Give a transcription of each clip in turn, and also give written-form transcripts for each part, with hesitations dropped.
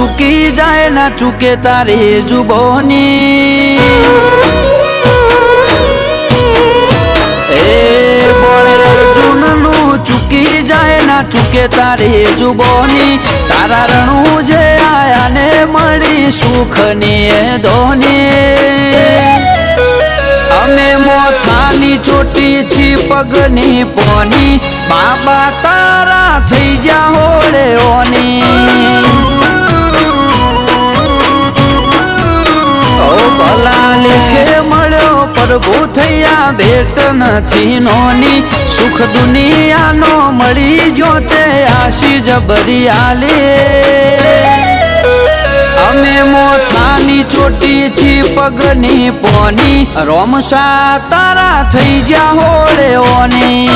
ચૂકી જાય ના ચૂકે તારી જુબોની બોલે અર્જુનનું ચૂકી જાય ના ચૂકે તારી જુબોની તારા રણું જે આયા ને મળી સુખની એ ધોની અમે મોથાની ચોટી થી પગની પોની બાબા તારા થઈ જા હોળે ઓની ઓ ભલા લેખે મળ્યો પ્રભુ થયા ભેટ નથી નોની સુખ દુનિયાનો મળી જો તે આશી જબરી આલે અમે મોથાની ચોટી થી પગની પોની રોમસા તારા થઈ જા હોળે ઓની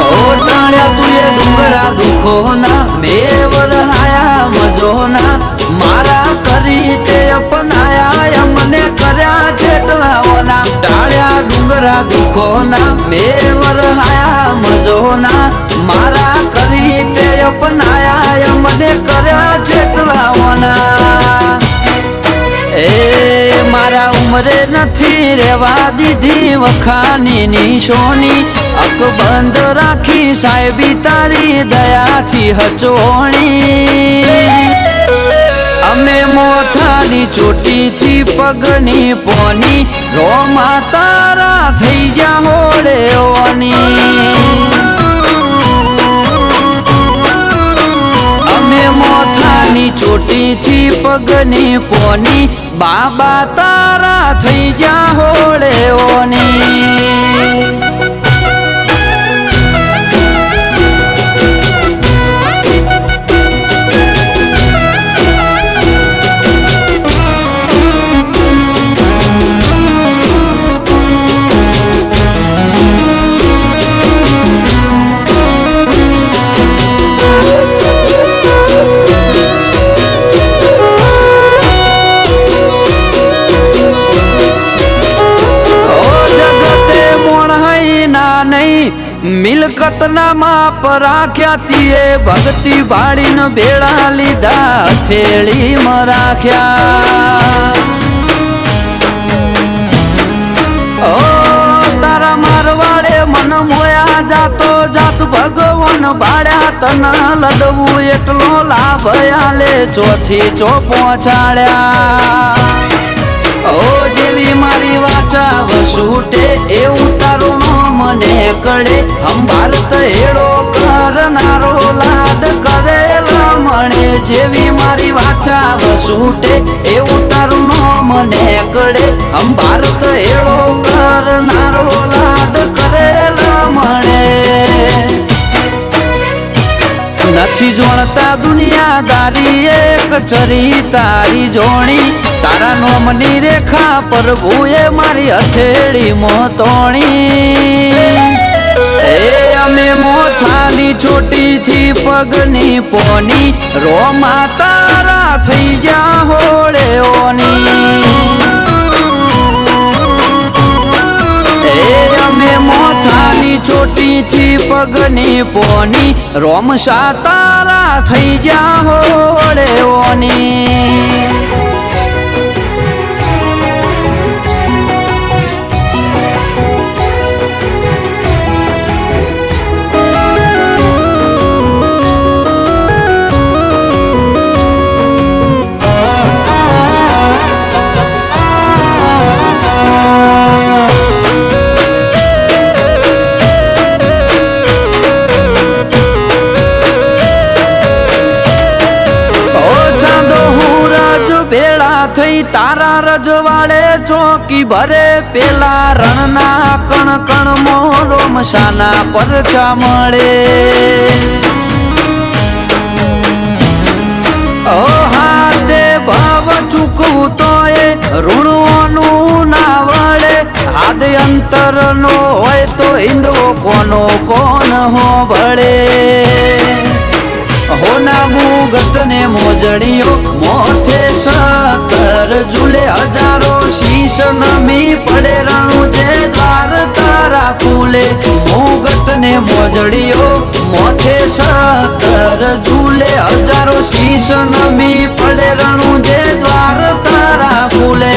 ઓટાણ્યા તુએ ડુંગરા દુખોના મેવર હાયા મજોના મારા કરી તે અપનાયા અમને કર્યા જેટલાઓના ટાળ્યા ડુંગરા દુખોના મેવર હાયા મજોના મારા કરી તે અપનાયા મને કર્યા જેટલાઓના એ મારા ઉમરે નથી રેવા દીધી વખાની નિશોની અકબંધ રાખી સાહેબી તારી દયાથી હચોણી અમે મોથાની ચોટી થી પગની પોની રોમા તારા થઈ જા હોળે ઓની મોથાની ચોટી થી પગની પોની બાબા તારા થઈ જા હોળે ઓની મિલકત ના માપ રાખ્યા તીએ ભક્તિ ભાળીને ભેળા લીધા હથેળી માં રાખ્યા ઓ તારા મારવાડે મન મોયા જાતો જાત ભગવાન ભાળ્યા તન લડવું એટલો લાભ આલે ચોથી ચો પહોંચાડ્યા ઓ જેવી મારી વાચા વસૂટે એવું તારું મને કળે અંબારત હેળો કરનારો લાડ કરેલા મળે જેવી મારી વાચા વસૂટે એવું તારું મને કળે અંબારત હેળો કરનારો લાડ કરેલા મળે નથી જોણતા દુનિયાદારી એક ચરી તારી જોણી તારા નોમની રેખા પ્રભુએ મારી હથેળી મોતોણી એ અમે મોથાની ચોટી થી પગની પોની રોમા તારા થઈ જા હોળે ઓની અમે મોથાની ચોટી થી પગની પોની રોમસા તારા થઈ જા હોળે ઓની થઈ તારા રજવાડે ચોકી ભરે પેલા રણના કણ કણ મોરો મસાના પરચા મળે ઓ હાથે ભાવ ચૂકવું તો એ ઋણોનું ના વળે હાદ અંતર નો હોય તો હિંદવો કોનો કોણ હો ભળે હોના મુગત ને મોજડીઓ મોથે સતર ઝૂલે હજારો શીશ નમી પડે રણું જે દ્વાર તારા ફૂલે મુગત ને મોજડીઓ મોથે સતર ઝૂલે હજારો શીશ નમી પડે રણું જે દ્વાર તારા ખુલે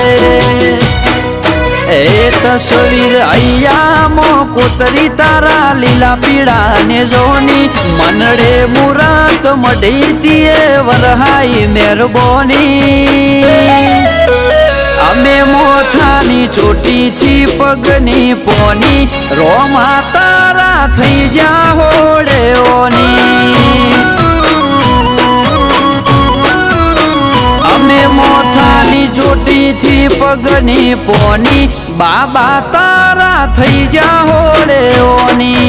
એ તસવીર અહીંયા કોતરી તારા લીલા પીળા ને જોની મનડે મુરત મઢીતી એ વરહાઈ મહેરબાની અમે મોઠાની ચોટીથી પગની પોની રોમા તારા થઈ જા હોળેઓની અમે મોઠાની ચોટીથી પગની પોની બાબા તારા થઈ જા હોળેઓની